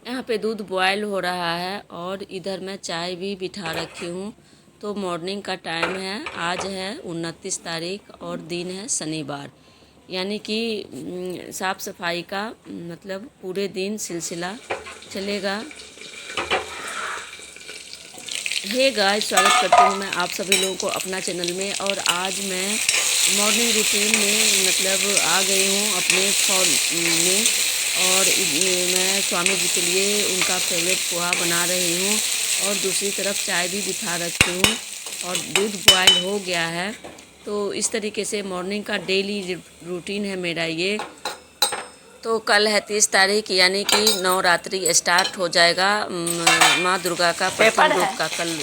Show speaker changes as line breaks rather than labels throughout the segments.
यहाँ पे दूध बॉयल हो रहा है और इधर मैं चाय भी बिठा रखी हूँ। तो मॉर्निंग का टाइम है, आज है 29 तारीख और दिन है शनिवार, यानी कि साफ़ सफाई का मतलब पूरे दिन सिलसिला चलेगा। हे गाइस, स्वागत करती हूँ मैं आप सभी लोगों को अपना चैनल में। और आज मैं मॉर्निंग रूटीन में मतलब आ गई हूँ अपने फॉर्म में, और मैं स्वामी जी के लिए उनका फेवरेट पोहा बना रही हूँ और दूसरी तरफ चाय भी बिठा रखी हूँ और दूध बॉयल हो गया है। तो इस तरीके से मॉर्निंग का डेली रूटीन है मेरा ये। तो कल है 30 तारीख, यानी कि नवरात्रि स्टार्ट हो जाएगा। माँ दुर्गा का प्रथम रूप का कल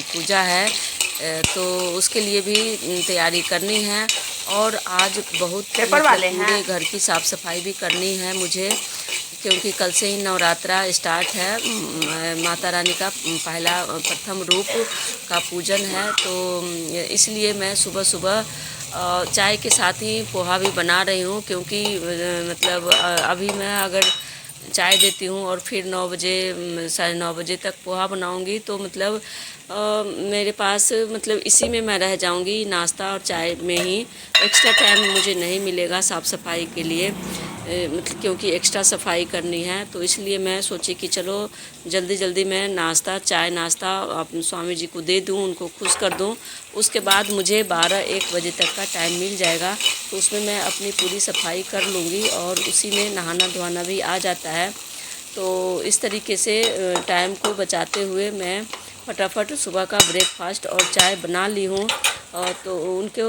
पूजा है, तो उसके लिए भी तैयारी करनी है। और आज बहुत पूरे घर की साफ़ सफाई भी करनी है मुझे, क्योंकि कल से ही नवरात्रा स्टार्ट है। माता रानी का पहला प्रथम रूप का पूजन है, तो इसलिए मैं सुबह सुबह चाय के साथ ही पोहा भी बना रही हूँ, क्योंकि मतलब अभी मैं अगर चाय देती हूँ और फिर 9 बजे 9:30 बजे तक पोहा बनाऊँगी तो मतलब मेरे पास मतलब इसी में मैं रह जाऊँगी, नाश्ता और चाय में ही। एक्स्ट्रा टाइम मुझे नहीं मिलेगा साफ़ सफाई के लिए, मतलब क्योंकि एक्स्ट्रा सफाई करनी है। तो इसलिए मैं सोची कि चलो जल्दी जल्दी मैं नाश्ता अपने स्वामी जी को दे दूँ, उनको खुश कर दूँ। उसके बाद मुझे 12-1 बजे तक का टाइम मिल जाएगा, तो उसमें मैं अपनी पूरी सफाई कर लूँगी और उसी में नहाना धोना भी आ जाता है। तो इस तरीके से टाइम को बचाते हुए मैं फटाफट सुबह का ब्रेकफास्ट और चाय बना ली हूँ। तो उनको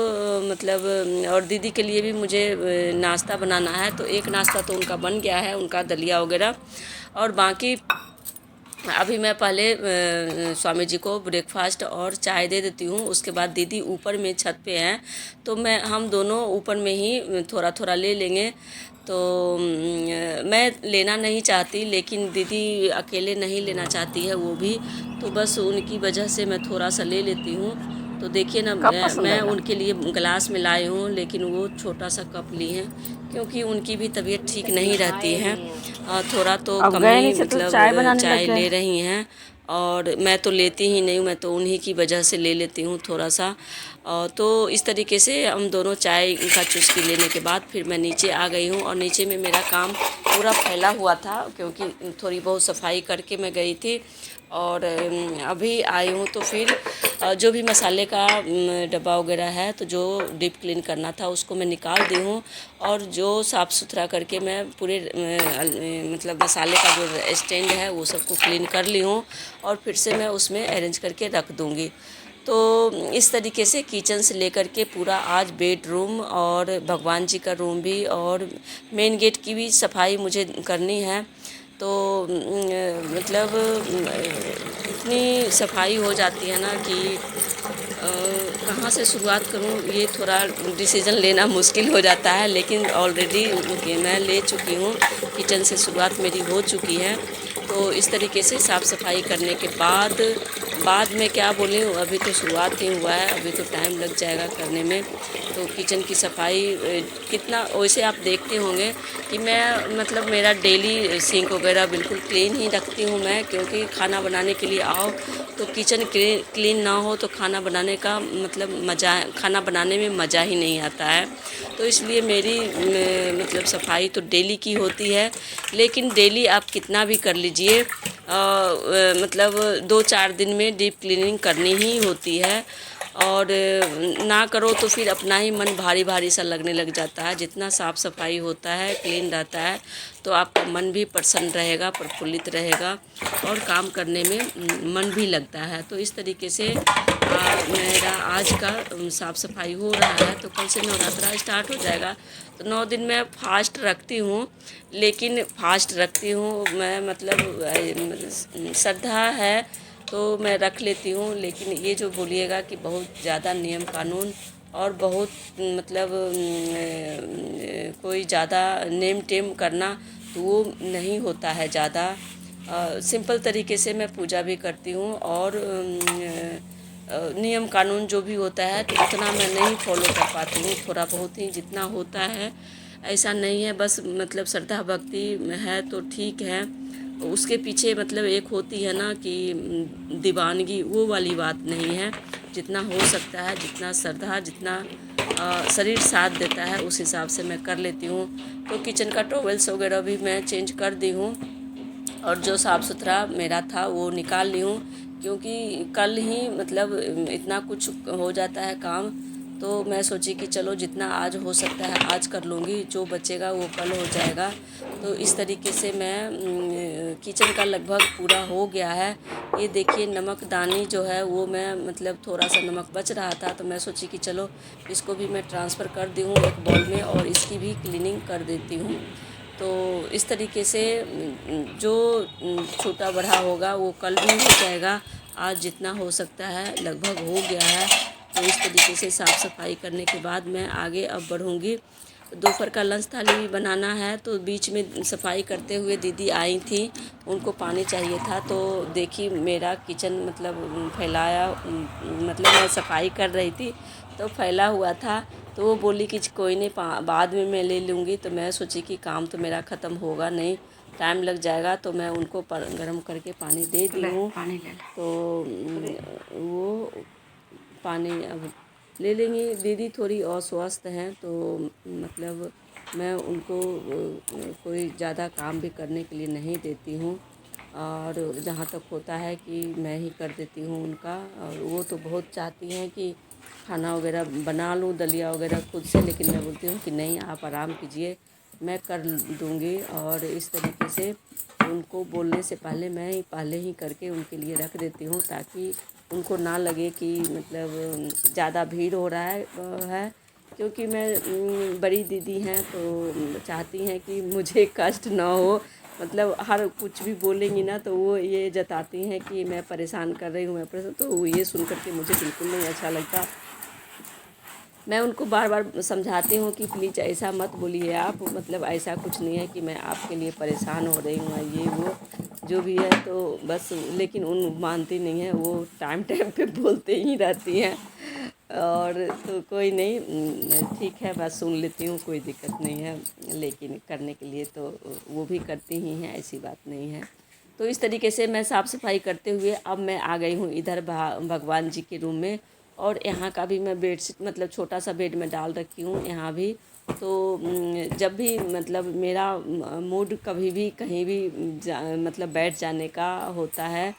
मतलब और दीदी के लिए भी मुझे नाश्ता बनाना है, तो एक नाश्ता तो उनका बन गया है, उनका दलिया वगैरह। और बाकी अभी मैं पहले स्वामी जी को ब्रेकफास्ट और चाय दे देती हूँ। उसके बाद दीदी ऊपर में छत पे हैं, तो हम दोनों ऊपर में ही थोड़ा थोड़ा ले लेंगे। तो मैं लेना नहीं चाहती, लेकिन दीदी अकेले नहीं लेना चाहती है वो भी, तो बस उनकी वजह से मैं थोड़ा सा ले लेती हूँ। तो देखिए ना, मैं उनके लिए गिलास में लाई हूँ, लेकिन वो छोटा सा कप ली हैं, क्योंकि उनकी भी तबीयत ठीक नहीं रहती है। थोड़ा तो कम ही मतलब चाय ले रही हैं, और मैं तो लेती ही नहीं हूँ, मैं तो उन्हीं की वजह से ले लेती हूँ थोड़ा सा। तो इस तरीके से हम दोनों चाय का चुस्की लेने के बाद फिर मैं नीचे आ गई हूँ, और नीचे में मेरा काम पूरा फैला हुआ था, क्योंकि थोड़ी बहुत सफाई करके मैं गई थी। और अभी आई हूँ तो फिर जो भी मसाले का डब्बा वगैरह है, तो जो डीप क्लीन करना था उसको मैं निकाल दी हूँ, और जो साफ़ सुथरा करके मैं पूरे मतलब मसाले का जो स्टैंड है वो सबको क्लीन कर ली हूँ, और फिर से मैं उसमें अरेंज करके रख दूँगी। तो इस तरीके से किचन से लेकर के पूरा आज बेडरूम और भगवान जी का रूम भी और मेन गेट की भी सफाई मुझे करनी है। तो मतलब इतनी सफाई हो जाती है ना कि कहाँ से शुरुआत करूँ, ये थोड़ा डिसीज़न लेना मुश्किल हो जाता है। लेकिन ऑलरेडी मैं ले चुकी हूँ, किचन से शुरुआत मेरी हो चुकी है। तो इस तरीके से साफ़ सफाई करने के बाद में क्या बोली, अभी तो शुरुआत ही हुआ है, अभी तो टाइम लग जाएगा करने में। तो किचन की सफाई कितना, वैसे आप देखते होंगे कि मैं मतलब मेरा डेली सिंक वगैरह बिल्कुल क्लीन ही रखती हूँ मैं, क्योंकि खाना बनाने के लिए आओ तो किचन क्लीन ना हो तो खाना बनाने का मतलब खाना बनाने में मज़ा ही नहीं आता है। तो इसलिए मेरी मतलब सफाई तो डेली की होती है, लेकिन डेली आप कितना भी कर लीजिए, मतलब 2-4 दिन में डीप क्लीनिंग करनी ही होती है। और ना करो तो फिर अपना ही मन भारी भारी सा लगने लग जाता है। जितना साफ़ सफाई होता है, क्लीन रहता है, तो आपका मन भी प्रसन्न रहेगा, प्रफुल्लित रहेगा, और काम करने में मन भी लगता है। तो इस तरीके से मेरा आज का साफ़ सफाई हो रहा है। तो कल से नवरात्रा स्टार्ट हो जाएगा, तो 9 दिन मैं फास्ट रखती हूँ, लेकिन फास्ट रखती हूँ मैं मतलब श्रद्धा है तो मैं रख लेती हूँ। लेकिन ये जो बोलिएगा कि बहुत ज़्यादा नियम कानून और बहुत मतलब कोई ज़्यादा नेम टेम करना, तो वो नहीं होता है ज़्यादा। सिंपल तरीके से मैं पूजा भी करती हूँ, और नियम कानून जो भी होता है तो उतना मैं नहीं फॉलो कर पाती हूँ, थोड़ा बहुत ही जितना होता है। ऐसा नहीं है, बस मतलब श्रद्धा भक्ति है तो ठीक है। उसके पीछे मतलब एक होती है ना कि दीवानगी, वो वाली बात नहीं है। जितना हो सकता है, जितना श्रद्धा, जितना शरीर साथ देता है, उस हिसाब से मैं कर लेती हूँ। तो किचन का टॉवेल्स वगैरह भी मैं चेंज कर दी हूँ, और जो साफ़ सुथरा मेरा था वो निकाल ली हूँ, क्योंकि कल ही मतलब इतना कुछ हो जाता है काम। तो मैं सोची कि चलो जितना आज हो सकता है आज कर लूँगी, जो बचेगा वो कल हो जाएगा। तो इस तरीके से मैं किचन का लगभग पूरा हो गया है। ये देखिए नमकदानी जो है वो मैं मतलब थोड़ा सा नमक बच रहा था, तो मैं सोची कि चलो इसको भी मैं ट्रांसफ़र कर दी हूँ एक बॉल में, और इसकी भी क्लीनिंग कर देती हूँ। तो इस तरीके से जो छोटा बड़ा होगा वो कल भी हो जाएगा। आज जितना हो सकता है लगभग हो गया है। तो इस तरीके से साफ़ सफाई करने के बाद मैं आगे अब बढ़ूँगी। दोपहर का लंच थाली भी बनाना है, तो बीच में सफाई करते हुए दीदी आई थी, उनको पानी चाहिए था। तो देखी मेरा किचन मतलब फैलाया, मतलब मैं सफाई कर रही थी तो फैला हुआ था। तो वो बोली कि कोई नहीं, बाद में मैं ले लूँगी। तो मैं सोची कि काम तो मेरा ख़त्म होगा नहीं, टाइम लग जाएगा। तो मैं उनको गर्म करके पानी दे दी हूँ।
पानी ले ले।
तो वो पानी अब ले लेंगी। दीदी थोड़ी अस्वस्थ हैं, तो मतलब मैं उनको कोई ज़्यादा काम भी करने के लिए नहीं देती हूँ, और जहाँ तक होता है कि मैं ही कर देती हूँ उनका। और वो तो बहुत चाहती हैं कि खाना वगैरह बना लूँ, दलिया वगैरह खुद से, लेकिन मैं बोलती हूँ कि नहीं, आप आराम कीजिए, मैं कर दूँगी। और इस तरीके से उनको बोलने से पहले मैं ही पहले ही करके उनके लिए रख देती हूँ, ताकि उनको ना लगे कि मतलब ज़्यादा भीड़ हो रहा है। क्योंकि मैं बड़ी दीदी हैं, तो चाहती हैं कि मुझे कष्ट ना हो। मतलब हर कुछ भी बोलेंगी ना, तो वो ये जताती हैं कि मैं परेशान कर रही हूँ, मैं परेशान। तो ये सुन कर के मुझे बिल्कुल नहीं अच्छा लगता। मैं उनको बार बार समझाती हूँ कि प्लीज़ ऐसा मत बोलिए आप, मतलब ऐसा कुछ नहीं है कि मैं आपके लिए परेशान हो रही हूँ, ये वो जो भी है। तो बस लेकिन उन मानती नहीं है, वो टाइम टाइम पे बोलते ही रहती हैं। और तो कोई नहीं, ठीक है, बस सुन लेती हूँ, कोई दिक्कत नहीं है। लेकिन करने के लिए तो वो भी करती ही हैं, ऐसी बात नहीं है। तो इस तरीके से मैं साफ़ सफाई करते हुए अब मैं आ गई हूँ इधर भगवान जी के रूम में। और यहाँ का भी मैं बेडशीट मतलब छोटा सा बेड में डाल रखी हूँ यहाँ भी। तो जब भी मतलब मेरा मूड कभी भी कहीं भी मतलब बैठ जाने का होता है,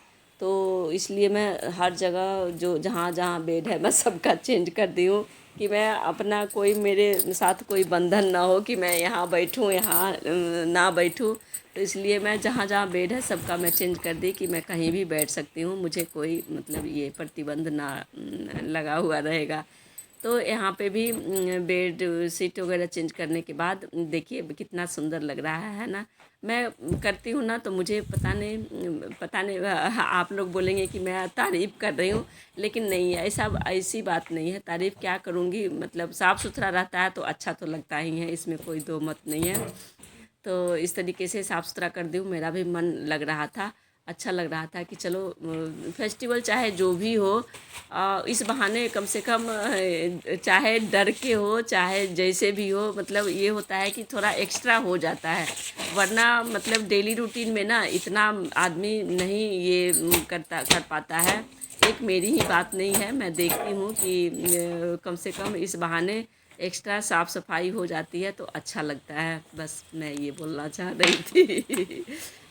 तो इसलिए मैं हर जगह जो जहाँ जहाँ बेड है मैं सबका चेंज कर दी हूँ, कि मैं अपना कोई मेरे साथ कोई बंधन ना हो कि मैं यहाँ बैठूँ यहाँ ना बैठूँ। तो इसलिए मैं जहाँ जहाँ बेड है सबका मैं चेंज कर दी कि मैं कहीं भी बैठ सकती हूँ, मुझे कोई मतलब ये प्रतिबंध ना लगा हुआ रहेगा। तो यहाँ पे भी बेड शीट वगैरह चेंज करने के बाद देखिए कितना सुंदर लग रहा है ना। मैं करती हूँ ना, तो मुझे पता नहीं आप लोग बोलेंगे कि मैं तारीफ़ कर रही हूँ, लेकिन नहीं, ऐसी बात नहीं है। तारीफ़ क्या करूँगी, मतलब साफ़ सुथरा रहता है तो अच्छा तो लगता ही है, इसमें कोई दो मत नहीं है। तो इस तरीके से साफ़ सुथरा कर दी हूँ। मेरा भी मन लग रहा था, अच्छा लग रहा था कि चलो फेस्टिवल चाहे जो भी हो, इस बहाने कम से कम चाहे डर के हो चाहे जैसे भी हो, मतलब ये होता है कि थोड़ा एक्स्ट्रा हो जाता है। वरना मतलब डेली रूटीन में ना इतना आदमी नहीं ये कर पाता है। एक मेरी ही बात नहीं है, मैं देखती हूँ कि कम से कम इस बहाने एक्स्ट्रा साफ़ सफाई हो जाती है तो अच्छा लगता है। बस मैं ये बोलना चाह रही थी।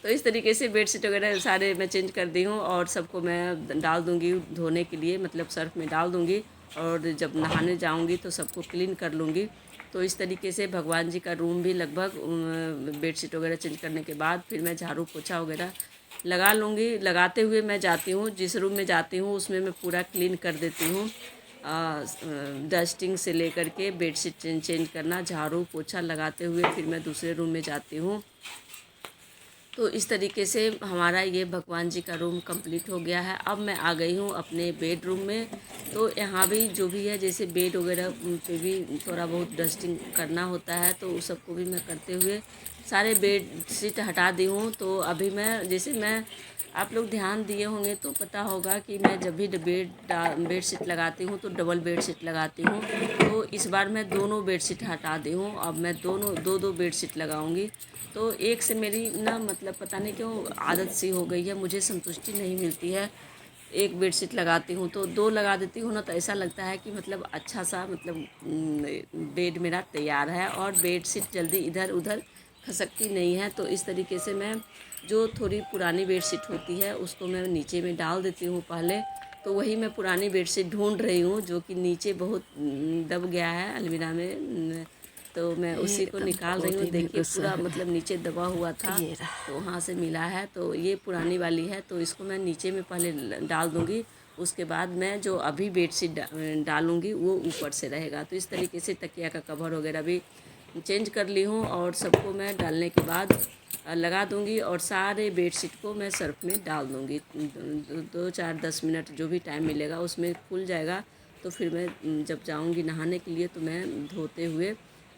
तो इस तरीके से बेडशीट वगैरह सारे मैं चेंज कर दी हूँ, और सबको मैं डाल दूँगी धोने के लिए, मतलब सर्फ में डाल दूँगी। और जब नहाने जाऊँगी तो सबको क्लीन कर लूँगी। तो इस तरीके से भगवान जी का रूम भी लगभग बेडशीट वगैरह चेंज करने के बाद फिर मैं झाड़ू पोछा वगैरह लगा लूँगी। लगाते हुए मैं जाती हूँ, जिस रूम में जाती हूँ उसमें मैं पूरा क्लीन कर देती हूँ। डस्टिंग से लेकर के बेडशीट चेंज करना, झाड़ू पोछा लगाते हुए फिर मैं दूसरे रूम में जाती हूँ। तो इस तरीके से हमारा ये भगवान जी का रूम कंप्लीट हो गया है। अब मैं आ गई हूँ अपने बेडरूम में। तो यहाँ भी जो भी है, जैसे बेड वगैरह पे भी थोड़ा बहुत डस्टिंग करना होता है, तो उस सबको भी मैं करते हुए सारे बेड शीट हटा दी हूँ। तो अभी मैं जैसे मैं आप लोग ध्यान दिए होंगे तो पता होगा कि मैं जब भी बेड शीट लगाती हूँ तो डबल बेड शीट लगाती हूँ। तो इस बार मैं दोनों बेड शीट हटा दी हूँ, अब मैं दोनों दो दो बेड शीट लगाऊंगी। तो एक से मेरी ना मतलब पता नहीं क्यों आदत सी हो गई है, मुझे संतुष्टि नहीं मिलती है। एक बेडशीट लगाती हूँ तो दो लगा देती हूँ ना, तो ऐसा लगता है कि मतलब अच्छा सा मतलब बेड मेरा तैयार है और बेडशीट जल्दी इधर उधर खसकती नहीं है। तो इस तरीके से मैं जो थोड़ी पुरानी बेडशीट होती है उसको मैं नीचे में डाल देती हूँ पहले। तो वही मैं पुरानी बेडशीट ढूंढ रही हूँ जो कि नीचे बहुत दब गया है अलमीरा में। तो मैं उसी को निकाल रही हूँ। देखिए पूरा मतलब नीचे दबा हुआ था, तो वहाँ से मिला है। तो ये पुरानी वाली है, तो इसको मैं नीचे में पहले डाल दूँगी, उसके बाद मैं जो अभी बेडशीट डालूँगी वो ऊपर से रहेगा। तो इस तरीके से तकिया का कवर वगैरह भी चेंज कर ली हूँ और सबको मैं डालने के बाद लगा दूँगी और सारे बेडशीट को मैं सर्फ़ में डाल दूँगी। 2-4-10 मिनट जो भी टाइम मिलेगा उसमें खुल जाएगा। तो फिर मैं जब जाऊँगी नहाने के लिए तो मैं धोते हुए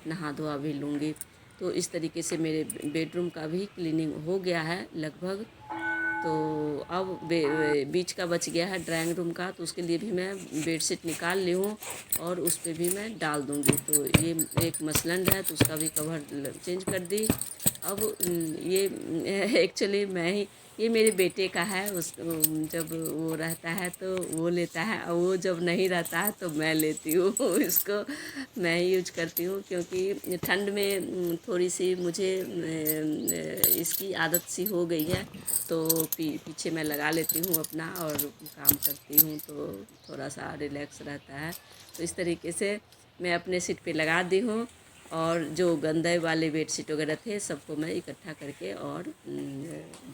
नहा धोआ भी लूँगी। तो इस तरीके से मेरे बेडरूम का भी क्लीनिंग हो गया है लगभग। तो अब बीच का बच गया है ड्राइंग रूम का, तो उसके लिए भी मैं बेडशीट निकाल ली हूँ और उस पर भी मैं डाल दूँगी। तो ये एक मसलंड है तो उसका भी कवर चेंज कर दी। अब ये एक्चुअली मैं ही, ये मेरे बेटे का है। उस जब वो रहता है तो वो लेता है और वो जब नहीं रहता है तो मैं लेती हूँ इसको मैं ही यूज करती हूँ, क्योंकि ठंड में थोड़ी सी मुझे इसकी आदत सी हो गई है। तो पीछे मैं लगा लेती हूँ अपना और काम करती हूँ, तो थोड़ा सा रिलैक्स रहता है। तो इस तरीके से मैं अपने सीट पे लगा दी हूँ और जो गंदे वाले बेडशीट वगैरह थे सबको मैं इकट्ठा करके और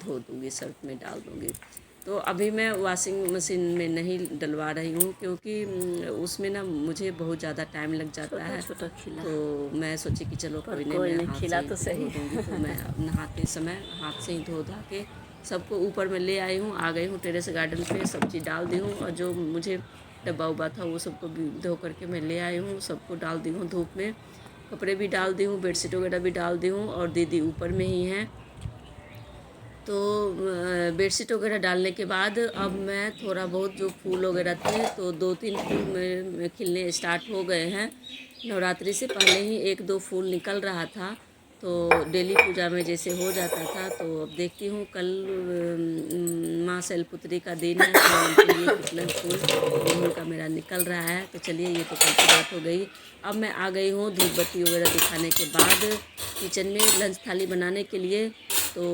धो दूँगी, सर्फ में डाल दूँगी। तो अभी मैं वॉशिंग मशीन में नहीं डलवा रही हूँ, क्योंकि उसमें ना मुझे बहुत ज़्यादा टाइम लग जाता है।
छोटा खिला
तो मैं सोची कि चलो कोई नहीं, मैं हाथ
खिला
से
तो
धो
सही।
दूँगी। तो मैं नहाते समय हाथ से ही धो धा के सबको ऊपर में ले आई हूँ। आ गई हूँ टेरेस गार्डन पे, सब्जी डाल दी हूँ और जो मुझे डब्बा उब्बा था वो सबको भी धो करके मैं ले आई हूँ। सबको डाल दी हूँ धूप में, कपड़े भी डाल दी हूँ, बेडशीट वगैरह भी डाल दी हूँ और दीदी ऊपर में ही हैं। तो बेडशीट वगैरह डालने के बाद अब मैं थोड़ा बहुत जो फूल वगैरह थे तो 2-3 फूल में खिलने स्टार्ट हो गए हैं। नवरात्रि से पहले ही 1-2 फूल निकल रहा था, तो डेली पूजा में जैसे हो जाता था। तो अब देखती हूँ कल माँ शैलपुत्री का दिन है, तो उनके लिए कितना फूल गेहूँ का मेरा निकल रहा है। तो चलिए ये तो कल की बात हो गई। अब मैं आ गई हूँ धूप बत्ती वगैरह दिखाने के बाद किचन में लंच थाली बनाने के लिए। तो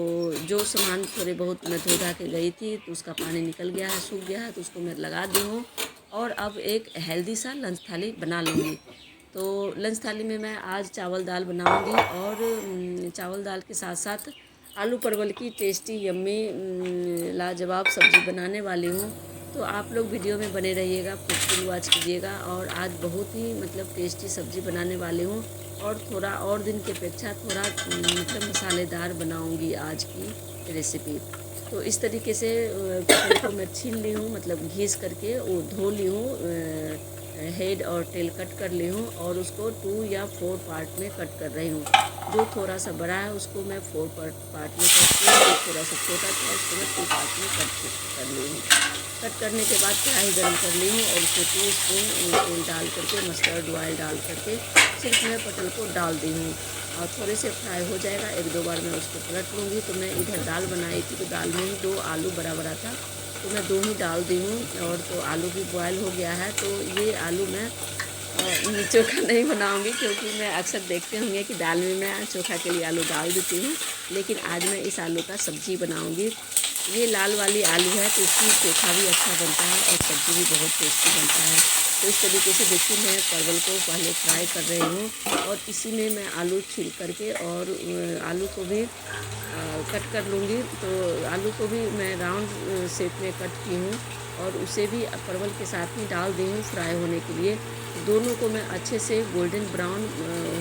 जो सामान थोड़े बहुत मैं धो धा के गई थी तो उसका पानी निकल गया है, सूख गया है, तो उसको मैं लगा दी हूँ और अब एक हेल्दी सा लंच थाली बना लूँगी। तो लंच थाली में मैं आज चावल दाल बनाऊँगी और चावल दाल के साथ साथ आलू परवल की टेस्टी यम्मी लाजवाब सब्ज़ी बनाने वाली हूँ। तो आप लोग वीडियो में बने रहिएगा, फुल वॉच कीजिएगा। और आज बहुत ही मतलब टेस्टी सब्ज़ी बनाने वाली हूँ और थोड़ा और दिन की अपेक्षा थोड़ा मतलब मसालेदार बनाऊंगी आज की रेसिपी। तो इस तरीके से पटल को मैं छील ली हूँ, मतलब घिस करके वो धो ली हूँ, हेड और टेल कट कर ली हूँ और उसको 2 या 4 पार्ट में कट कर रही हूँ। जो थोड़ा सा बड़ा है उसको मैं 4 पार्ट में कट की हूँ, जो थोड़ा सा छोटा था उसको मैं 2 पार्ट में कट कर ली हूँ। कट करने के बाद कढ़ाई गर्म कर ली हूँ और उसमें 2 स्पून तेल डाल करके, मस्टर्ड ऑयल डाल करके सिर्फ मैं पटल को डाल दी हूँ और थोड़े से फ्राई हो जाएगा। 1-2 बार मैं उसको पलट लूँगी। तो मैं इधर दाल बनाई थी, तो दाल में ही 2 आलू बड़ा बड़ा था, तो मैं 2 ही डाल दी हूँ और तो आलू भी बॉयल हो गया है। तो ये आलू मैं चोखा नहीं बनाऊंगी, क्योंकि मैं अक्सर देखते होंगे कि दाल में मैं चोखा के लिए आलू डाल देती हूँ, लेकिन आज मैं इस आलू का सब्ज़ी बनाऊंगी। ये लाल वाली आलू है तो इसकी चोखा भी अच्छा बनता है और सब्ज़ी भी बहुत टेस्टी बनता है। तो इस तरीके से देखिए मैं परवल को पहले फ्राई कर रही हूँ और इसी में मैं आलू छील करके और आलू को भी कट कर लूँगी। तो आलू को भी मैं राउंड शेप में कट की हूँ और उसे भी परवल के साथ ही डाल दी हूँ फ्राई होने के लिए। दोनों को मैं अच्छे से गोल्डन ब्राउन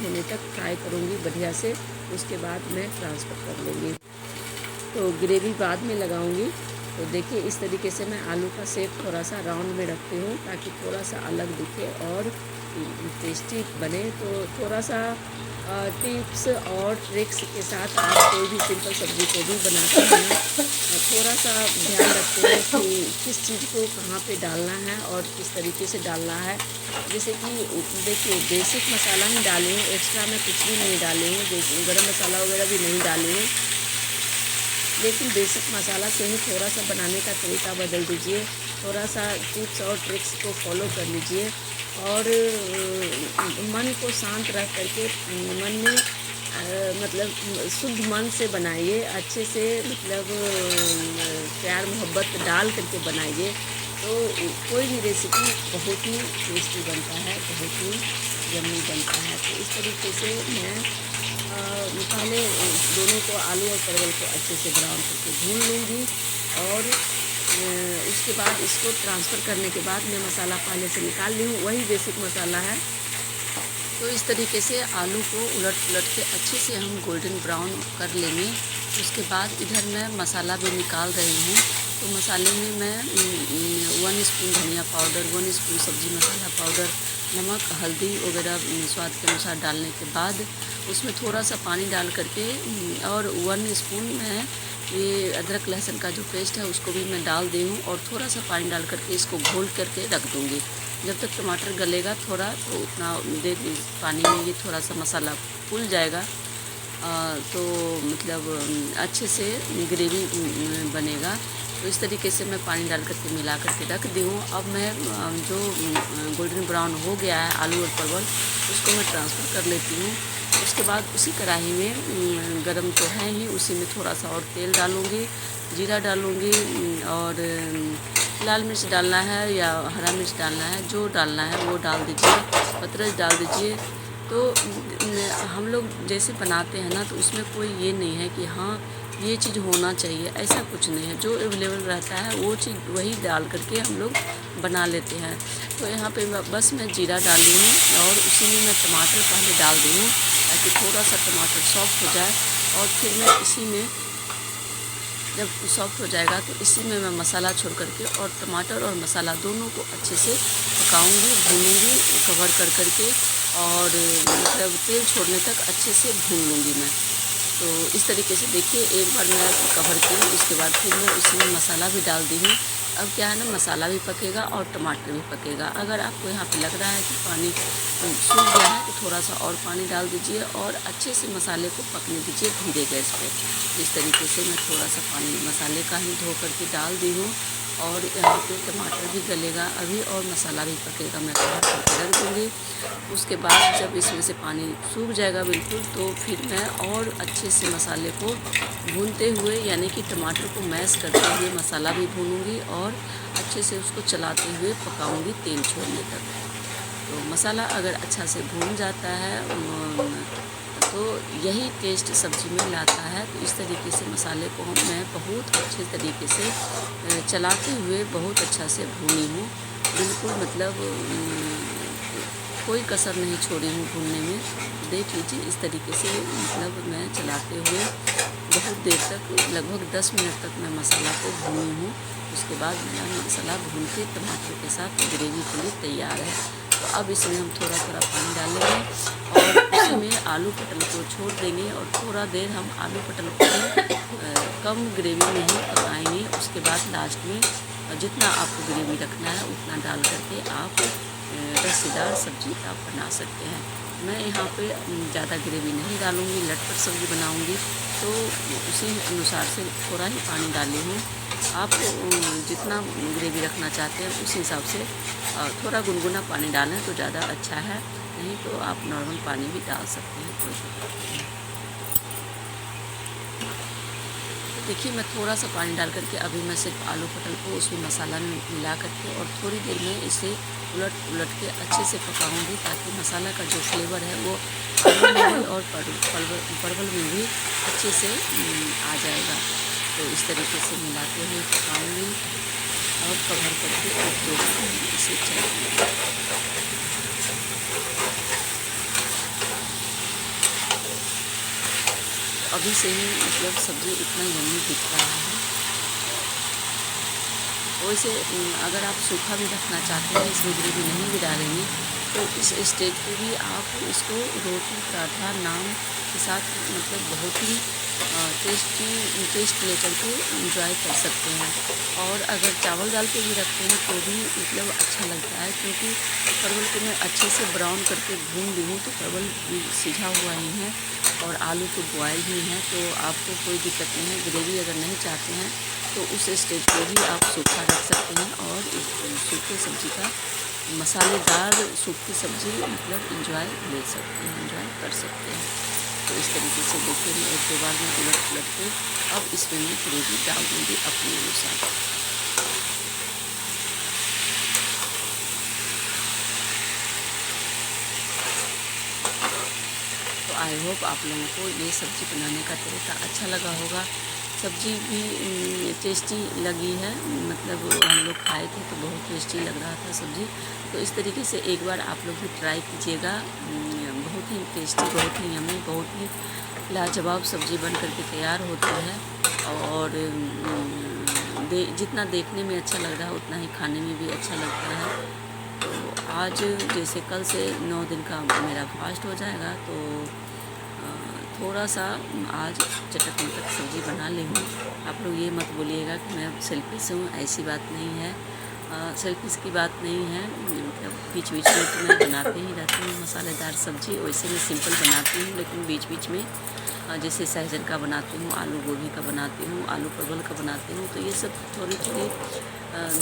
होने तक फ्राई करूँगी बढ़िया से, उसके बाद मैं ट्रांसफ़र कर लूँगी। तो ग्रेवी बाद में लगाऊंगी। तो देखिए इस तरीके से मैं आलू का शेप थोड़ा सा राउंड में रखती हूँ ताकि थोड़ा सा अलग दिखे और टेस्टी बने। तो थोड़ा सा टिप्स और ट्रिक्स के साथ आप कोई भी सिंपल सब्ज़ी को भी बनाते हैं, थोड़ा सा ध्यान रखते हैं कि किस चीज़ को कहाँ पे डालना है और किस तरीके से डालना है। जैसे कि देखिए बेसिक मसाला ही डाली हूँ, एक्स्ट्रा मैं कुछ भी नहीं डाली हूँ, जैसे गरम मसाला वगैरह भी नहीं डाली हूँ, लेकिन बेसिक मसाला से ही थोड़ा सा बनाने का तरीका बदल दीजिए, थोड़ा सा टिप्स और ट्रिक्स को फॉलो कर लीजिए और मन को शांत रख करके मन में मतलब शुद्ध मन से बनाइए, अच्छे से मतलब प्यार मोहब्बत डाल करके बनाइए, तो कोई भी रेसिपी बहुत ही टेस्टी बनता है, बहुत ही यम्मी बनता है। तो इस तरीके से मैं पहले दोनों को आलू और परवल को अच्छे से ब्राउन करके भून लूँगी और उसके बाद इसको ट्रांसफ़र करने के बाद मैं मसाला पहले से निकाल ली हूँ, वही बेसिक मसाला है। तो इस तरीके से आलू को उलट पुलट के अच्छे से हम गोल्डन ब्राउन कर लेंगे। उसके बाद इधर मैं मसाला भी निकाल रही हूँ। तो मसाले में मैं 1 स्पून धनिया पाउडर, 1 स्पून सब्ज़ी मसाला पाउडर, नमक, हल्दी वगैरह स्वाद के अनुसार डालने के बाद उसमें थोड़ा सा पानी डाल करके और 1 स्पून मैं ये अदरक लहसुन का जो पेस्ट है उसको भी मैं डाल दी हूँ और थोड़ा सा पानी डाल करके इसको घोल करके रख दूँगी। जब तक टमाटर गलेगा थोड़ा, तो उतना देर पानी में ये थोड़ा सा मसाला फूल जाएगा, तो मतलब अच्छे से ग्रेवी बनेगा। तो इस तरीके से मैं पानी डाल करके मिला करके रख दी हूँ। अब मैं जो गोल्डन ब्राउन हो गया है आलू और परवल, उसको मैं ट्रांसफ़र कर लेती हूँ। उसके बाद उसी कढ़ाई में गरम तो है ही, उसी में थोड़ा सा और तेल डालूँगी, जीरा डालूँगी और लाल मिर्च डालना है या हरा मिर्च डालना है, जो डालना है वो डाल दीजिए, पतरस डाल दीजिए। तो हम लोग जैसे बनाते हैं ना, तो उसमें कोई ये नहीं है कि हाँ ये चीज़ होना चाहिए, ऐसा कुछ नहीं है। जो अवेलेबल रहता है वो चीज़ वही डाल करके हम लोग बना लेते हैं। तो यहाँ पे बस मैं जीरा डाल रही हूँ और उसी में मैं टमाटर पहले डाल दी हूँ ताकि थोड़ा सा टमाटर सॉफ्ट हो जाए, और फिर मैं इसी में जब सॉफ्ट हो जाएगा तो इसी में मैं मसाला छोड़ करके और टमाटर और मसाला दोनों को अच्छे से पकाऊंगी, भूनूंगी कवर कर करके, और मतलब तेल छोड़ने तक अच्छे से भून लूँगी मैं। तो इस तरीके से देखिए एक बार मैं कवर की, उसके बाद फिर मैं उसमें मसाला भी डाल दी हूँ। अब क्या है ना, मसाला भी पकेगा और टमाटर भी पकेगा। अगर आपको यहाँ पे लग रहा है कि पानी सूख गया है तो थोड़ा सा और पानी डाल दीजिए और अच्छे से मसाले को पकने दीजिए धीरे गैस पे। इस तरीके से मैं थोड़ा सा पानी मसाले का ही धो करके डाल दी हूँ, और यहाँ पे टमाटर भी गलेगा अभी और मसाला भी पकेगा, मैं कवर करके रख दूँगी। उसके बाद जब इसमें से पानी सूख जाएगा बिल्कुल, तो फिर मैं और अच्छे से मसाले को भूनते हुए, यानी कि टमाटर को मैश करते हुए मसाला भी भूनूंगी और अच्छे से उसको चलाते हुए पकाऊंगी तेल छोड़ने तक। तो मसाला अगर अच्छा से भून जाता है तो यही टेस्ट सब्ज़ी में लाता है। तो इस तरीके से मसाले को मैं बहुत अच्छे तरीके से चलाते हुए बहुत अच्छा से भूनी हूँ, बिल्कुल मतलब कोई कसर नहीं छोड़ी हूँ भूनने में। देख लीजिए इस तरीके से मतलब मैं चलाते हुए बहुत देर तक, लगभग 10 मिनट तक मैं मसाला को भूनी हूँ। उसके बाद मेरा मसाला भून के टमाटर के साथ ग्रेवी के लिए तैयार है। तो अब इसमें हम थोड़ा थोड़ा पानी डालेंगे और उसमें आलू पटल को छोड़ देंगे और थोड़ा देर हम आलू पटल को कम ग्रेवी में ही पकाएंगे। उसके बाद लास्ट में जितना आपको ग्रेवी रखना है उतना डाल करके आप रसेदार सब्ज़ी आप बना सकते हैं। मैं यहाँ पे ज़्यादा ग्रेवी नहीं डालूँगी, लटपट सब्ज़ी बनाऊँगी, तो उसी अनुसार से थोड़ा ही पानी डाली हूँ। आप जितना ग्रेवी रखना चाहते हैं उस हिसाब से थोड़ा गुनगुना पानी डालें तो ज़्यादा अच्छा है, नहीं तो आप नॉर्मल पानी भी डाल सकते हैं, कोई दिक्कत नहीं है। देखिए मैं थोड़ा सा पानी डाल करके अभी मैं सिर्फ आलू पटल को उसमें मसाला में मिला करके और थोड़ी देर में इसे उलट उलट के अच्छे से पकाऊंगी, ताकि मसाला का जो फ्लेवर है वो आलू में भी और परवल में भी अच्छे से आ जाएगा। तो इस तरीके से मिलाते हुए पकाऊंगी और कवर करके 1-2 मिनट इसे चलाऊंगी। अभी से ही मतलब सब्ज़ी इतना यम्मी दिख रहा है। वैसे अगर आप सूखा भी रखना चाहते हैं, इसमें ग्रेवी नहीं भी डालेंगे, तो इस स्टेज पे भी आप इसको रोटी पराठा नान के साथ मतलब बहुत ही टेस्ट लेकर के इंजॉय कर सकते हैं। और अगर चावल दाल पे भी रखते हैं तो भी मतलब अच्छा लगता है, क्योंकि परवल को मैं अच्छे से ब्राउन करके भून ली हूँ, तो परवल सीझा हुआ ही है और आलू तो बॉयल ही है, तो आपको कोई दिक्कत नहीं है। ग्रेवी अगर नहीं चाहते हैं तो उस स्टेज पे भी आप सूखा रख सकते हैं और इस सूखे सब्ज़ी का मसालेदार सूखी सब्ज़ी मतलब इंजॉय ले सकते हैं, इंजॉय कर सकते हैं। तो इस तरीके से देखिए मैं एक दो बार में उलट पलट के अब इसमें मैं ग्रेवी डाल दूँगी अपने अनुसार। तो आई होप आप लोगों को ये सब्ज़ी बनाने का तरीका अच्छा लगा होगा। सब्ज़ी भी टेस्टी लगी है, मतलब हम लोग खाए थे तो बहुत टेस्टी लग रहा था सब्ज़ी। तो इस तरीके से एक बार आप लोग भी ट्राई कीजिएगा। बहुत ही टेस्टी, बहुत ही यम्मी, बहुत ही लाजवाब सब्ज़ी बन कर के तैयार होती है। और जितना देखने में अच्छा लग रहा है उतना ही खाने में भी अच्छा लगता है। तो आज जैसे कल से 9 दिन का मेरा फास्ट हो जाएगा, तो थोड़ा सा आज चटक मटक सब्ज़ी बना ली हूँ। आप लोग ये मत बोलिएगा कि मैं सेल्फिश हूँ, ऐसी बात नहीं है। सेल्फिश की बात नहीं है, मतलब बीच बीच में तो मैं बनाते ही रहती हूँ मसालेदार सब्ज़ी। वैसे मैं सिंपल बनाती हूँ, लेकिन बीच बीच में जैसे सहजन का बनाती हूँ, आलू गोभी का बनाती हूँ, आलू परवल का बनाती हूँ, तो ये सब थोड़ी थोड़ी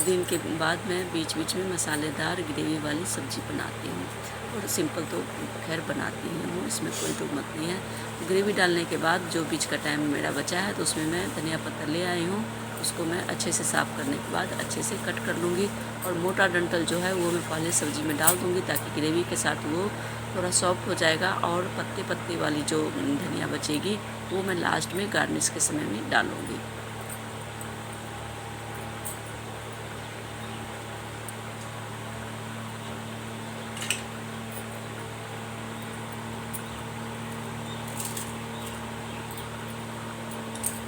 दिन के बाद मैं बीच बीच में मसालेदार ग्रेवी वाली सब्ज़ी बनाती हूँ। और सिंपल तो खैर बनाती ही हूँ, इसमें कोई दो मत नहीं है। ग्रेवी डालने के बाद जो बीच का टाइम मेरा बचा है, तो उसमें मैं धनिया पत्ता ले आई हूँ, उसको मैं अच्छे से साफ़ करने के बाद अच्छे से कट कर लूँगी। और मोटा डंठल जो है वो मैं पहले सब्ज़ी में डाल दूँगी, ताकि ग्रेवी के साथ वो थोड़ा सॉफ्ट हो जाएगा। और पत्ते पत्ते वाली जो धनिया बचेगी वो मैं लास्ट में गार्निश के समय में डालूँगी।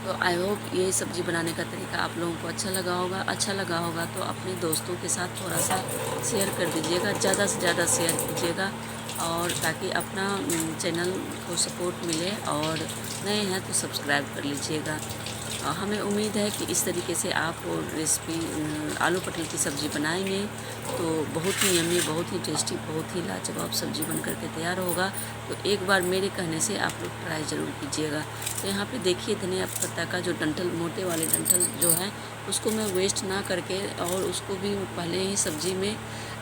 तो आई होप ये सब्ज़ी बनाने का तरीका आप लोगों को अच्छा लगा होगा। अच्छा लगा होगा तो अपने दोस्तों के साथ थोड़ा सा शेयर कर दीजिएगा, ज़्यादा से ज़्यादा शेयर कीजिएगा, और ताकि अपना चैनल को सपोर्ट मिले। और नए हैं तो सब्सक्राइब कर लीजिएगा। हमें उम्मीद है कि इस तरीके से आप रेसिपी आलू पटल की सब्ज़ी बनाएंगे तो बहुत ही यम्मी, बहुत ही टेस्टी, बहुत ही लाजवाब सब्ज़ी बन करके तैयार होगा। तो एक बार मेरे कहने से आप लोग ट्राई ज़रूर कीजिएगा। तो यहाँ पे देखिए धनिया पत्ता का जो डंठल, मोटे वाले डंठल जो है, उसको मैं वेस्ट ना करके और उसको भी पहले ही सब्ज़ी में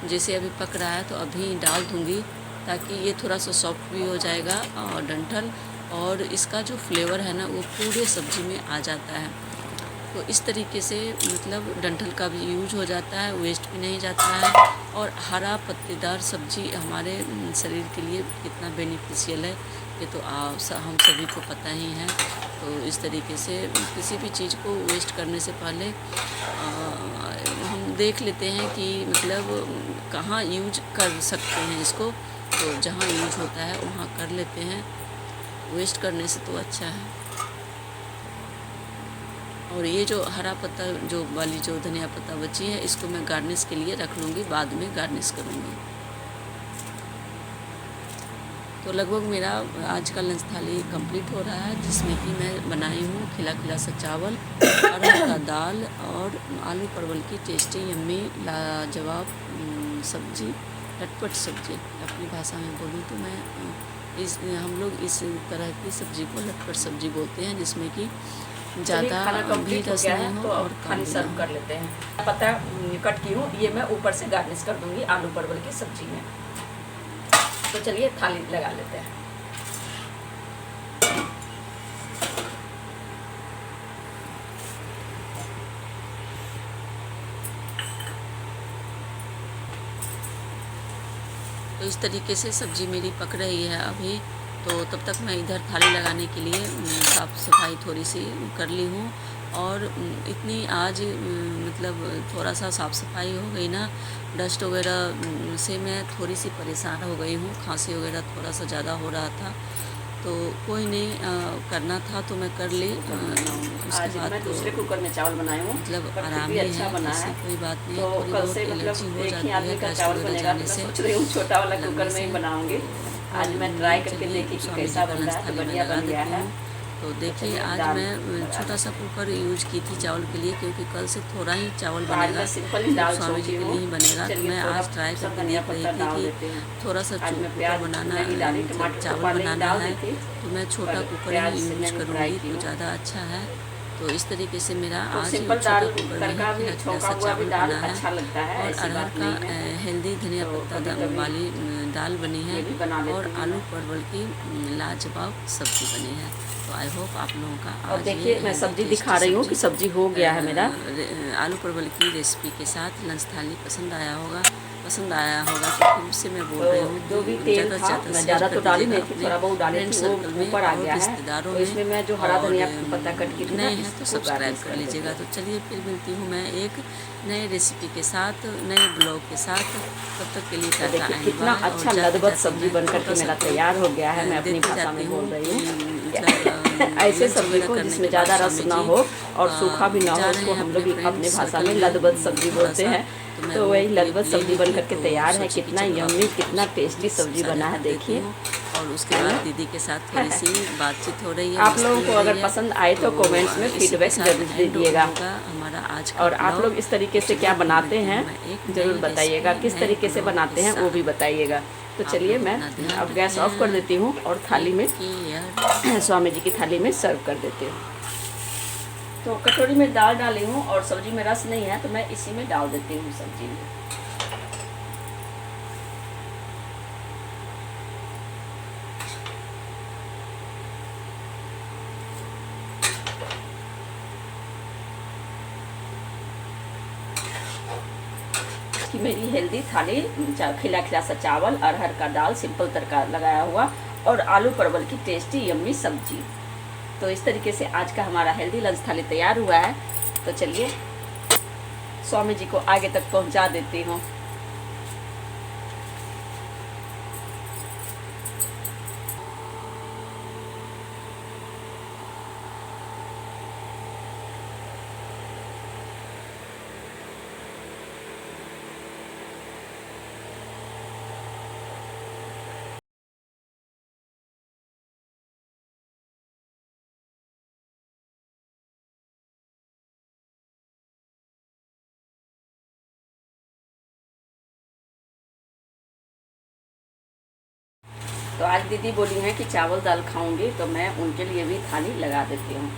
जैसे अभी पक रहा है तो अभी डाल दूँगी, ताकि ये थोड़ा सा सॉफ्ट भी हो जाएगा और डंठल, और इसका जो फ्लेवर है ना वो पूरे सब्ज़ी में आ जाता है। तो इस तरीके से मतलब डंठल का भी यूज हो जाता है, वेस्ट भी नहीं जाता है। और हरा पत्तेदार सब्ज़ी हमारे शरीर के लिए कितना बेनिफिशियल है, ये तो हम सभी को पता ही है। तो इस तरीके से किसी भी चीज़ को वेस्ट करने से पहले हम देख लेते हैं कि मतलब कहाँ यूज कर सकते हैं इसको, तो जहाँ यूज होता है वहाँ कर लेते हैं, वेस्ट करने से तो अच्छा है। और ये जो हरा पत्ता जो वाली जो धनिया पत्ता बची है, इसको मैं गार्निश के लिए रख लूँगी, बाद में गार्निश करूँगी। तो लगभग मेरा आज का लंच थाली कंप्लीट हो रहा है, जिसमें कि मैं बनाई हूँ खिला खिला सा चावल, अरहर का दाल और आलू परवल की टेस्टी यम्मी लाजवाब सब्ज़ी, लटपट सब्ज़ी। अपनी भाषा में बोलूँ तो मैं हम लोग इस तरह की सब्ज़ी को लटपट सब्ज़ी बोलते हैं, जिसमें कि ज़्यादा भी रस नहीं हो और
खाली सर्व कर लेते हैं। पत्ता कट की हूँ, ये मैं ऊपर से गार्निश कर दूँगी आलू परवल की सब्ज़ी में। तो चलिए थाली लगा लेते हैं।
तो इस तरीके से सब्ज़ी मेरी पक रही है अभी। तो तब तक मैं इधर थाली लगाने के लिए साफ़ सफाई थोड़ी सी कर ली हूँ। और इतनी आज मतलब थोड़ा सा साफ़ सफाई हो गई ना, डस्ट वगैरह से मैं थोड़ी सी परेशान हो गई हूँ, खांसी वगैरह थोड़ा सा ज़्यादा हो रहा था। तो कोई नहीं, करना था तो मैं कर ली। उसके
आज
बाद
मैं
तो
दूसरे कुकर में चावल बनाई हूँ,
मतलब
पर फिर
आराम
भी
ही
अच्छा
है,
बना
ऐसी
है।
कोई बात नहीं है।
तो
थोड़ी
कल
बहुत
से
एलर्जी
मतलब
हो
एक ही
जाती है
आदमी का
गैस
चावल
वगैरह
बनेगा,
जाने
तो मैं
से,
सोच रही हूँ छोटा वाला
लगने
कुकर में
से।
ही बनाऊंगी।
तो
आज मैं ट्राई करके
चलिए
देखी कि
स्वामी जी
कैसा
का
बन
लंच
रहा है, तो
थाली में
बढ़िया
लगा
बन गया
देती
है।
हूँ। तो
तो
देखिए
चलिए
आज
दाल
मैं
लगा
छोटा सा
देते हैं।
कुकर यूज की थी चावल के लिए, क्योंकि कल से थोड़ा ही चावल
तो आज
बनेगा,
मैं सिंपल ही
सिर्फ
दाल
स्वामी जी
छोंकी
के
हूँ।
लिए ही बनेगा। तो
चलिए
मैं
थोड़ा
आज ट्राई
सा
करके
धनिया
देख रही
पत्ता
थी
डाल
कि
देते हैं।
थोड़ा सा
आज मैं
कुकर
प्याज
बनाना
नहीं डाली,
मतलब
टमाटर तो
चावल
पहले ही
बनाना
डाल
है,
दी थी,
तो मैं छोटा
पर
कुकर
प्याज
ही
से
यूज
नहीं फ्राई
करूँगी
की
तो
हूँ।
ज़्यादा अच्छा है। तो इस तरीके से मेरा
तो
आज
सिंपल
छोटा
दाल
कुकर में ही
तड़का भी
खिला खिला
छौंका
सा
हुआ भी
चावल
दाल
बना है।
अच्छा लगता है,
और
ऐसी
अरहर
बात
का
नहीं है।
हेल्दी धनिया
तो
पत्ता
कभी कभी
वाली दाल बनी
ये
है,
भी बना
और
लेती हूँ
आलू
मैं।
परवल की लाजवाब सब्जी बनी है। तो आई होप आप लोगों का
और
आज ये
देखिए मैं
हेल्दी
सब्जी
टेस्टी
दिखा रही हूँ
सब्जी
कि सब्जी हो गया है मेरा।
आलू परवल की रेसिपी के साथ लंच थाली पसंद आया होगा। पसंद आया होगा तो फिर से मैं बोल
तो
रही हूँ
जो भी
कि
तेल
ज़्यादा से
था,
ज़्यादा
मैं
शेयर
ज़्यादा
कर
तो डाली
दीजिएगा
नहीं थी,
अपने
थोड़ा बहुत डाली
फ्रेंड
थी, वो
सर्कल में
ऊपर आ
और
गया है।
रिश्तेदारों
तो
में।
इसमें मैं जो हरा
और
धनिया पत्ता कट की थी ना,
नए हैं तो
इसको
सब्सक्राइब
गार्निश
कर
कर
लीजिएगा।
देते
तो
हैं।
चलिए फिर मिलती हूँ मैं एक नए रेसिपी के साथ, नए ब्लॉग के साथ। तब तक के लिए
तो
टाटा
देखिए
एंड
कितना
बाय। और
अच्छा
जाते
लदबद
जाते
सब्जी
मैं
बन करके
छोटा सा
मेरा
क्लिप
तैयार हो गया है। मैं अपनी
देते
भाषा
जाती
में
हूँ
बोल रही
कि
हूँ।
मतलब
ऐसे
लंच
सब्जी
वगैरह
को
करने
जिसमें
के बाद
ज़्यादा रस
स्वामी
ना
जी
हो और सूखा भी ना हो,
जा रहे
उसको
हैं
हम
अपने
लोग भी
फ्रेंड
अपनी भाषा
सर्कल
में
में
लदबद सब्जी
थोड़ा
बोलते
सा।
हैं।
तो मैं
तो
वो
वही लदबद
क्लिप ले
सब्जी
ली
बन
थी,
करके
तो
तैयार है।
सोची कि
कितना
चलो आप
यम्मी,
लोगों को
कितना टेस्टी
प्लीज़
सब्जी
साझा
बना है,
कर देती
देखिए।
हूँ। और उसके
है
बाद
ना?
दीदी के साथ थोड़ी सी बातचीत हो रही है,
आप
मस्ती
लोगों को
हो रही
अगर
है।
पसंद आए
तो
तो कमेंट्स में
इसी के
फीडबैक
साथ
जरूर
एंड
दीजिएगा।
होगा हमारा आज का
और आप लोग
ब्लॉग।
इस तरीके से
चलिए
क्या
फिर
बनाते
मिलती
हैं
हूँ मैं एक
ज़रूर
नई
बताइएगा,
रेसिपी,
किस
नए
तरीके से
ब्लॉग के
बनाते हैं वो भी
साथ।
बताइएगा। तो
आप
चलिए
लोग
मैं
अपना ध्यान
अब गैस ऑफ कर
रखें।
देती हूँ और थाली
टेक
में
केयर।
स्वामी जी की थाली में सर्व कर देती हूँ। तो कटोरी में दाल डाली हूँ और सब्जी में रस नहीं है, तो मैं इसी में डाल देती हूँ सब्जी में। कि मेरी हेल्दी थाली खिला खिला सा चावल, अरहर का दाल, सिंपल तड़का लगाया हुआ और आलू परवल की टेस्टी यम्मी सब्जी। तो इस तरीके से आज का हमारा हेल्दी लंच थाली तैयार हुआ है। तो चलिए स्वामी जी को आगे तक पहुंचा देती हूँ। तो आज दीदी बोली हैं कि चावल दाल खाऊंगी, तो मैं उनके लिए भी थाली लगा देती हूँ।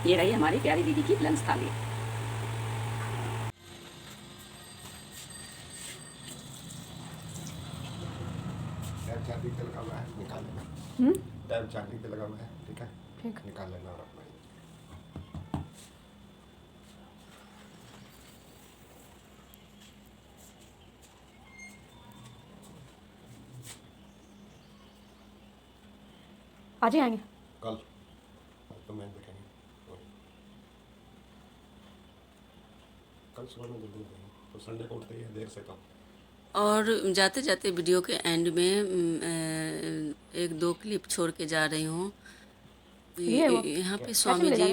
ये रही हमारी प्यारी दीदी की लंच थाली।
टैब चार्जिंग पे लगा हुआ है, निकाल लेना। टैब चार्जिंग पे लगा हुआ है, ठीक है,
ठीक।
निकाल लेना और अपना।
आज ही आएंगे।
कल तो मैं बैठेंगे, कल सुबह में जल्दी उठेंगे, तो संडे को उठते ही है देर से तो।
और जाते जाते वीडियो के एंड में एक दो क्लिप छोड़ के जा रही हूँ। यहाँ पे स्वामी जी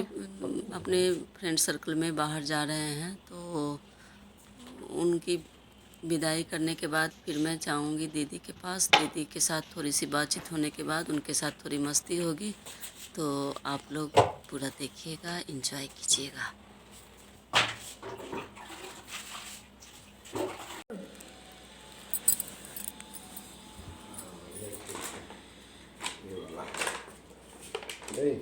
अपने फ्रेंड सर्कल में बाहर जा रहे हैं, तो उनकी विदाई करने के बाद फिर मैं जाऊँगी दीदी के पास। दीदी के साथ थोड़ी सी बातचीत होने के बाद उनके साथ थोड़ी मस्ती होगी। तो आप लोग पूरा देखिएगा, एंजॉय कीजिएगा।
ये वाला नहीं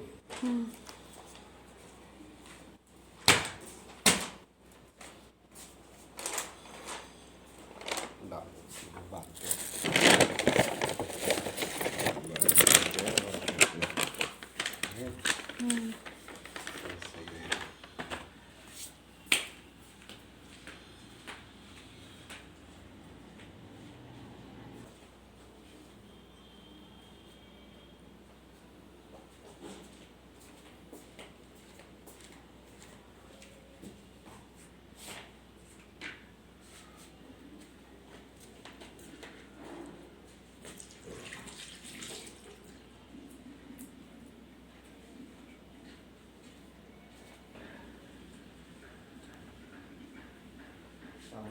चावल,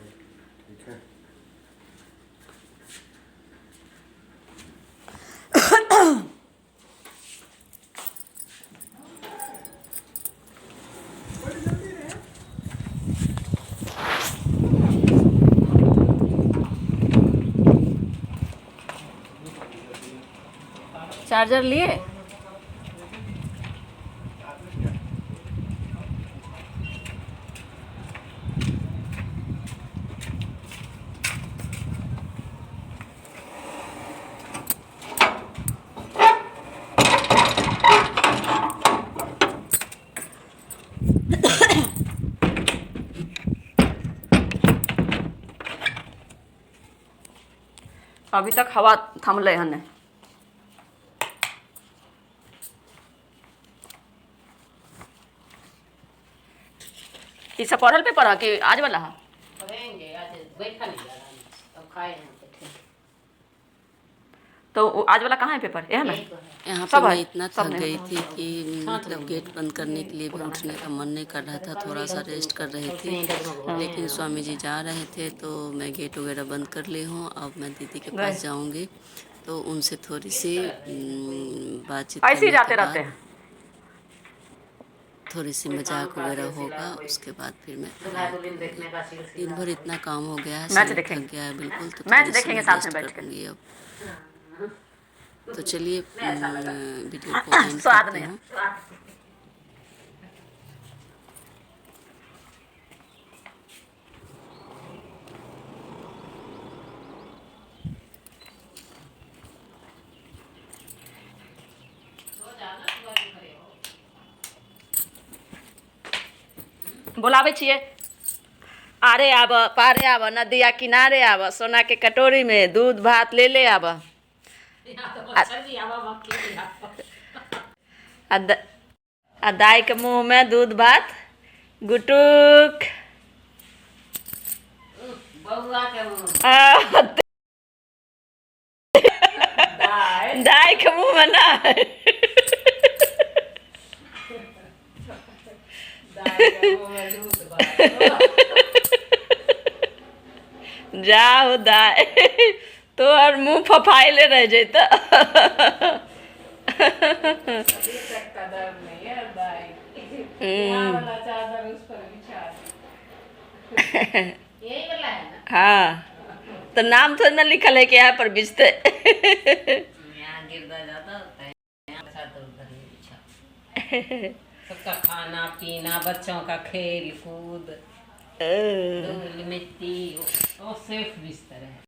ठीक है।
चार्जर लिए? अभी तक हवा थमले हन। ई सब पढ़ल पेपर है कि आज वाला है?
पढ़ेंगे आज, बैठा नहीं जा रहा, अब खाए हैं बैठे।
तो आज वाला कहाँ है पेपर? यह में
यहाँ पे
सब
मैं
है,
इतना
सब
थक
में।
गई थी कि मतलब गेट बंद करने के लिए भी उठने का मन नहीं कर रहा था। थोड़ा सा रेस्ट कर रही थी, लेकिन स्वामी जी जा रहे थे तो मैं गेट वगैरह बंद कर ली हूँ। अब मैं दीदी के पास जाऊँगी तो उनसे थोड़ी सी बातचीत
ऐसे ही
करने
जाते
के
रहते
बाद
हैं।
थोड़ी सी मजाक वगैरह होगा, उसके बाद फिर मैं
देखने का
दिन भर इतना काम हो गया है,
मैच
शरीर
देखेंगे।
थक गया है बिल्कुल। तो
मैच
थोड़ी सी
देखेंगे
मैं
साथ में
रेस्ट
बैठ के।
करूँगी अब। तो चलिए वीडियो को एंड
स्वाद
करती
में
हूँ।
बोलावे छिए। आरे आब, पारे आब, नदिया किनारे आब, सोना के कटोरी में दूध भात ले ले आब। आ दाई के मुंह में दूध भात गुटुक।
बउआ के मुंह
आ,
दाई
दाई के मुंह में ना।
के मुंह में दूध भात।
जाओ दाई, तोहर मुंह फफाइले रह जैत।
अभी तक का दर्द नहीं है दाई। यहाँ वाला चादर उस पर बिछा दे। यही वाला है ना?
हाँ, तो नाम थोड़ी ना लिखल है कि यहाँ पर बिछते।
यहाँ गिरदा जाता होता है, यहाँ चादर उधर नहीं बिछा। सबका खाना पीना, बच्चों का खेल कूद, धूल मिट्टी, वो सेफ बिस्तर है।